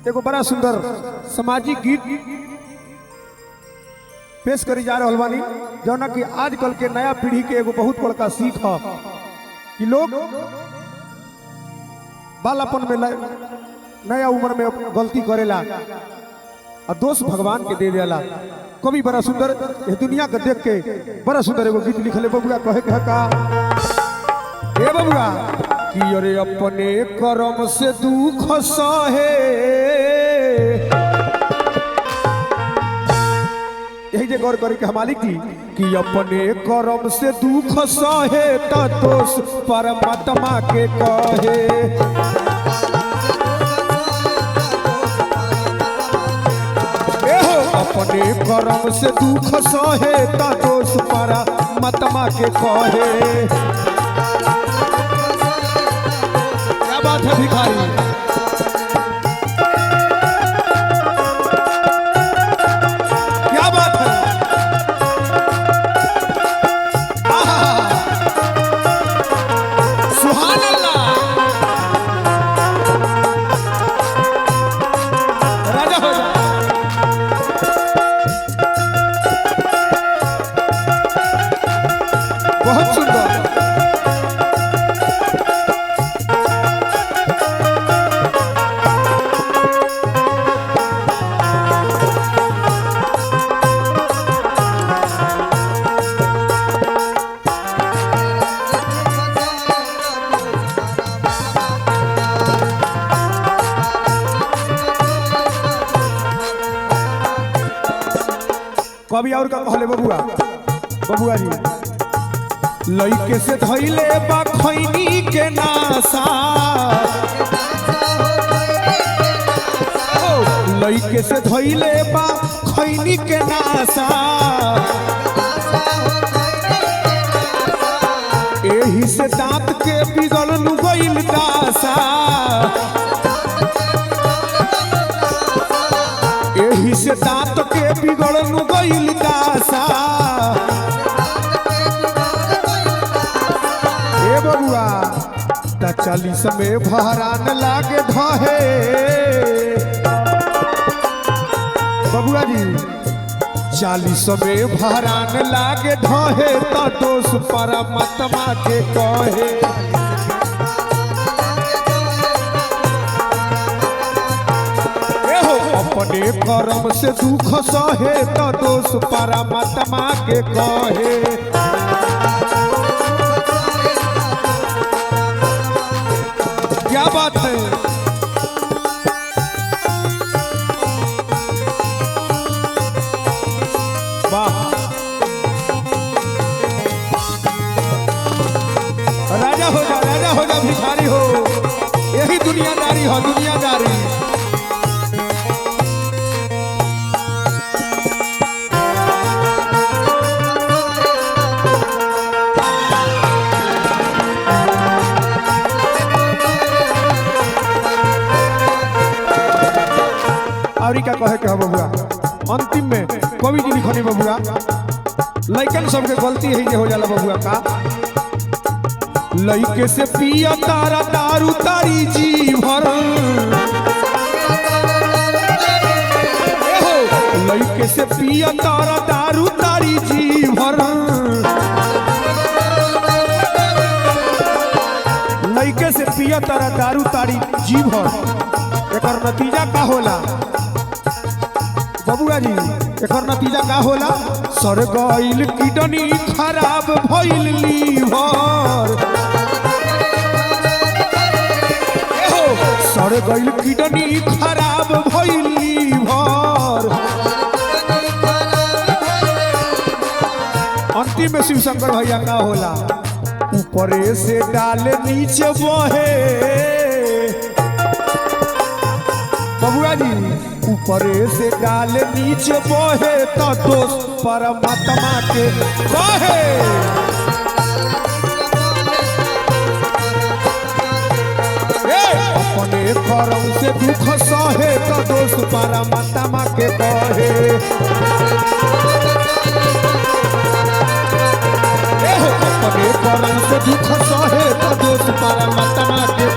एगो बड़ा सुंदर सामाजिक गीत पेश करी जा रहा बानी जौना कि आजकल के नया पीढ़ी के एगो बहुत बड़का सीख है कि लोग बालापन में नया उम्र में गलती करेला और दोष भगवान के दे देला। कवि बड़ा सुंदर ये दुनिया के देख के बड़ा सुंदर एगो गीत लिखले बबुआ कहे के का ए बबुआ कि अरे अपने कर्म से दुख सहे यही जे गौर करे के मालिक जी कि अपने कर्म से दुख सहे त दोष परमात्मा के कहे। अपने कर्म से दुख सहे त दोष परमात्मा के कहे। क्या बात है भिखारी, क्या बात है। सुभान अल्लाह, राजा हो जा। बहुत सुंदर, कभी और का कहले बबुआ बबुआ जी लइके से धइले बा खैनी के नासा, लइके से धइले बा खैनी के नासा, एही से दांत के बिगल नु गइल दासा, एही से दांत के बिगल नु गइल दासा। ए बबुआ ता 40 में भरान लागे धहे बबुआ जी 40 में भरान लागे धहे तो दोष परमात्मा के कहे। अपने कर्म से दुख सहे तो दोष परमात्मा के कहे। क्या बात है, वाह राजा हो जा, राजा हो जा भिखारी हो, यही दुनियादारी हो, दुनियादारी। और क्या कहे के बबुआ अंतिम में कवि जी लिखनी बबुआ लइकन सबके गलती है हो जाला बबुआ का लइके से पिया तारा दारू तारी जी भर, लइके से पिया तारा दारू तारी जी भर, लइके से पिया तारा दारू तारी जी भर। एकर नतीजा का होला बबुआ जी, एकर नतीजा का होला सर गइल किडनी खराब भइल लीवर, सर गइल किडनी खराब भइल लीवर। अंतिम में शिव शंकर भैया का होला ऊपरे से डाले नीचे बहे बबुआ जी ऊपरे से डाले नीचे बहे तो दोष परमात्मा के कहे। अपने कर्म से दुख सहे तो दोष परमात्मा के कहे। अपने कर्म से दुख सहे तो दोष परमात्मा के